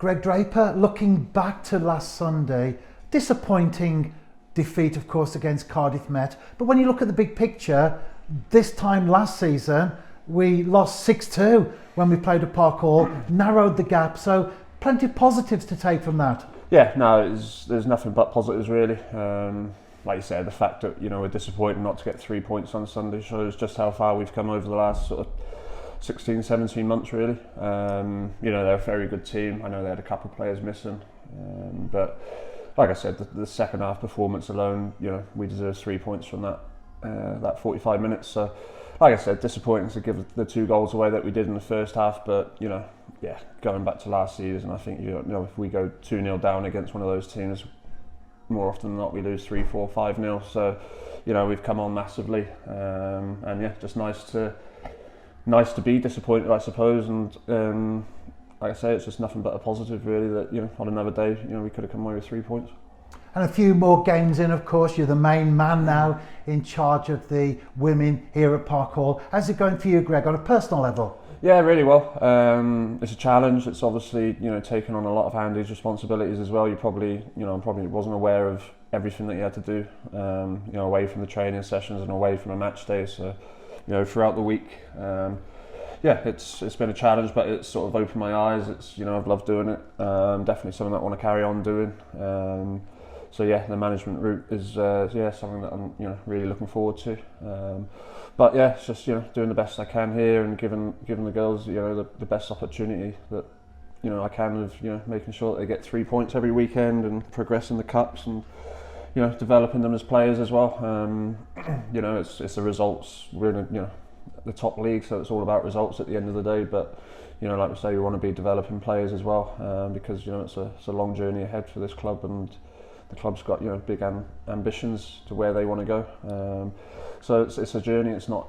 Greg Draper, looking back to last Sunday, disappointing defeat, of course, against Cardiff Met. But when you look at the big picture, this time last season, we lost 6-2 when we played at Park Hall, narrowed the gap. So plenty of positives to take from that. Yeah, no, there's nothing but positives really. Like you said, the fact that we're disappointed not to get 3 points on Sunday shows just how far we've come over the last sort of 16, 17 months really. They're a very good team. I know they had a couple of players missing, but like I said, the second half performance alone, we deserve 3 points from that 45 minutes. So, like I said, disappointing to give the 2 goals away that we did in the first half. But going back to last season, I think if we go 2-0 down against one of those teams, more often than not we lose 3-4, 5-0. So, we've come on massively, and just nice to be disappointed, I suppose. And like I say, it's just nothing but a positive really that on another day we could have come away with 3 points. And a few more games in, of course. You're the main man now in charge of the women here at Park Hall. How's it going for you, Greg, on a personal level? Yeah, really well. It's a challenge. It's obviously taken on a lot of Andy's responsibilities as well. You probably probably wasn't aware of everything that you had to do away from the training sessions and away from a match day. So throughout the week, it's been a challenge, but it's sort of opened my eyes. It's I've loved doing it. Definitely something that I want to carry on doing. So the management route is something that I'm really looking forward to. But it's just doing the best I can here and giving the girls the best opportunity that I can of making sure that they get 3 points every weekend and progress in the cups and developing them as players as well. It's the results. We're in the top league, so it's all about results at the end of the day. But like we say, we want to be developing players as well, because it's a long journey ahead for this club, and the club's got big ambitions to where they want to go. So it's a journey. It's not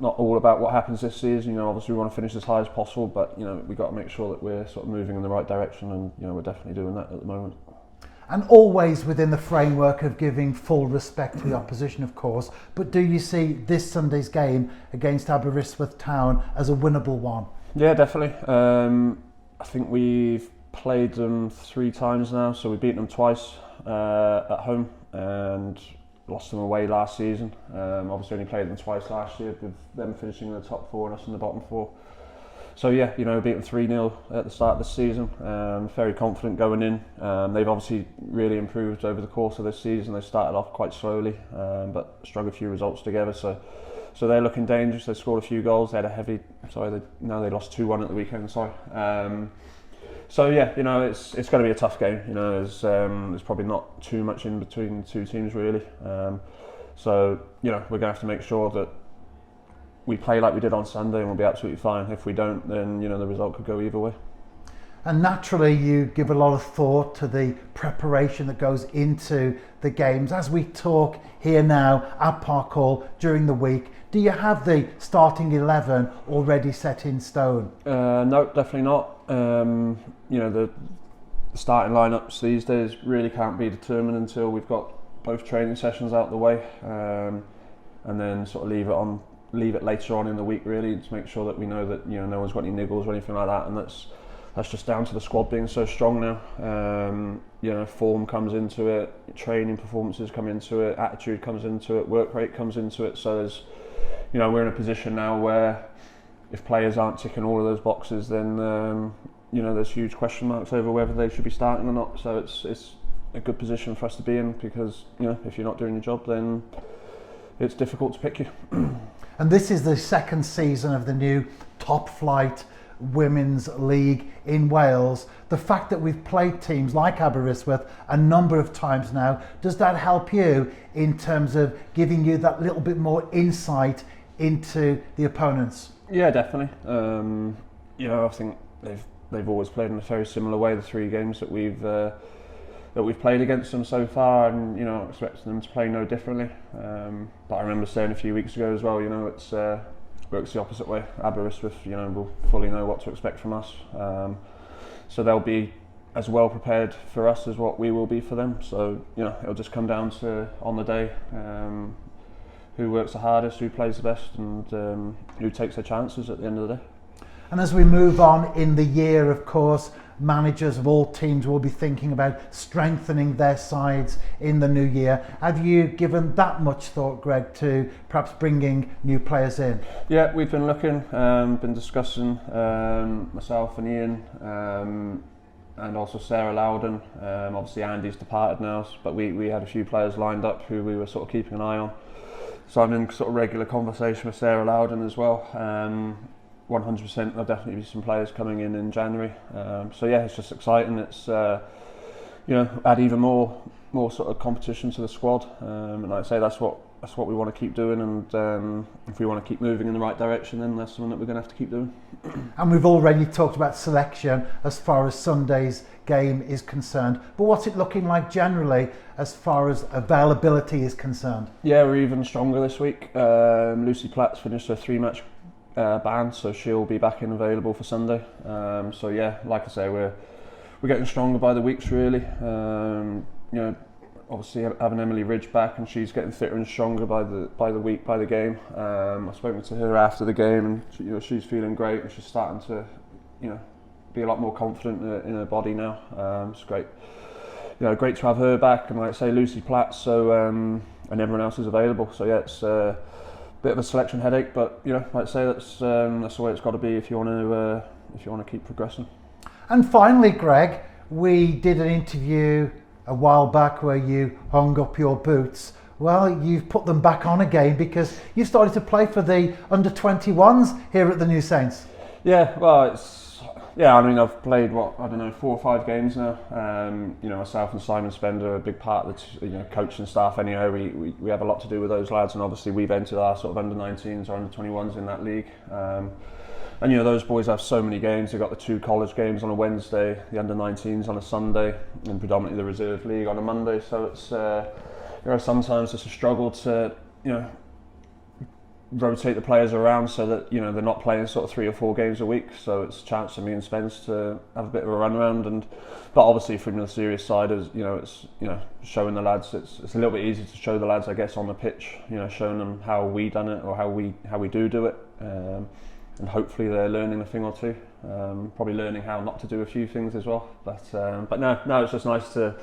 all about what happens this season. Obviously we want to finish as high as possible, but we've got to make sure that we're sort of moving in the right direction, and we're definitely doing that at the moment. And always within the framework of giving full respect to the opposition, of course. But do you see this Sunday's game against Aberystwyth Town as a winnable one? Yeah, definitely. I think we've played them 3 times now, so we've beaten them twice at home and lost them away last season. Obviously only played them twice last year, with them finishing in the top 4 and us in the bottom 4. So beat them 3-0 at the start of the season. Very confident going in. They've obviously really improved over the course of this season. They started off quite slowly, but strung a few results together. So they're looking dangerous. They scored a few goals. They had they lost 2-1 at the weekend. It's going to be a tough game. There's probably not too much in between the 2 teams really. We're going to have to make sure that we play like we did on Sunday, and we'll be absolutely fine. If we don't, then the result could go either way. And naturally you give a lot of thought to the preparation that goes into the games. As we talk here now at Park Hall during the week, do you have the starting 11 already set in stone? No, definitely not. The starting lineups these days really can't be determined until we've got both training sessions out the way, and then sort of leave it later on in the week really, to make sure that we know that no one's got any niggles or anything like that, and that's just down to the squad being so strong now. Form comes into it, training performances come into it, attitude comes into it, work rate comes into it. So there's we're in a position now where if players aren't ticking all of those boxes, then there's huge question marks over whether they should be starting or not. So it's a good position for us to be in, because if you're not doing your job, then it's difficult to pick you. And this is the second season of the new top flight women's league in Wales. The fact that we've played teams like Aberystwyth a number of times now, does that help you in terms of giving you that little bit more insight into the opponents? Yeah, definitely. I think they've always played in a very similar way, the 3 games that we've played against them so far, and expecting them to play no differently. But I remember saying a few weeks ago as well, it's works the opposite way. Aberystwyth, will fully know what to expect from us. So they'll be as well prepared for us as what we will be for them. So it'll just come down to on the day who works the hardest, who plays the best, and who takes their chances at the end of the day. And as we move on in the year, of course, managers of all teams will be thinking about strengthening their sides in the new year. Have you given that much thought, Greg, to perhaps bringing new players in? Yeah, we've been looking, been discussing, myself and Ian, and also Sarah Loudon. Obviously Andy's departed now, but we had a few players lined up who we were sort of keeping an eye on. So I'm in sort of regular conversation with Sarah Loudon as well. 100% there'll definitely be some players coming in January. So yeah, it's just exciting. It's add even more sort of competition to the squad. And like I say, that's what we want to keep doing. And if we want to keep moving in the right direction, then that's something that we're going to have to keep doing. And we've already talked about selection as far as Sunday's game is concerned. But what's it looking like generally as far as availability is concerned? Yeah, we're even stronger this week. Lucy Platt's finished her 3-match ban, so she'll be back in available for Sunday. So yeah, like I say, we're getting stronger by the weeks really. Obviously having Emily Ridge back, and she's getting fitter and stronger by the week, by the game. I've spoken to her after the game, and she's feeling great, and she's starting to be a lot more confident in her body now. It's great. Great to have her back, and like I say, Lucy Platt. So and everyone else is available. So yeah, it's a bit of a selection headache, but like I say, that's the way it's got to be if you want to keep progressing. And finally, Greg, we did an interview a while back where you hung up your boots. Well, you've put them back on again because you started to play for the under-21s here at the New Saints. Yeah, well, I mean, I've played 4 or 5 games now. Myself and Simon Spender are a big part of the coaching staff anyway. We have a lot to do with those lads, and obviously we've entered our sort of under-19s or under-21s in that league. And those boys have so many games. They've got the 2 college games on a Wednesday, the under-19s on a Sunday, and predominantly the reserve league on a Monday. So it's sometimes it's a struggle to rotate the players around so that they're not playing sort of 3 or 4 games a week. So it's a chance for me and Spence to have a bit of a run around. But obviously from the serious side, it's showing the lads. It's a little bit easier to show the lads, I guess, on the pitch. Showing them how we done it or how we do it. And hopefully they're learning a thing or two. Probably learning how not to do a few things as well. But no, it's just nice to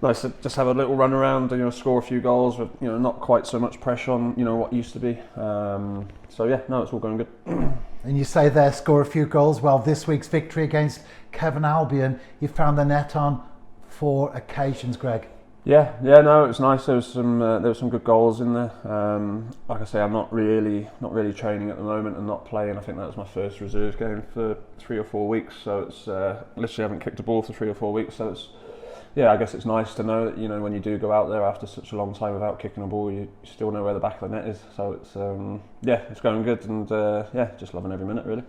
just have a little run around and score a few goals with not quite so much pressure on what used to be. So yeah, no, it's all going good. And you say there, score a few goals. Well, this week's victory against Kevin Albion, you found the net on 4 occasions, Greg. Yeah, no, it was nice. There was some good goals in there. Like I say, I'm not really training at the moment and not playing. I think that was my first reserve game for 3 or 4 weeks. So it's literally haven't kicked a ball for 3 or 4 weeks. So I guess it's nice to know that when you do go out there after such a long time without kicking a ball, you still know where the back of the net is. So it's it's going good, and just loving every minute really.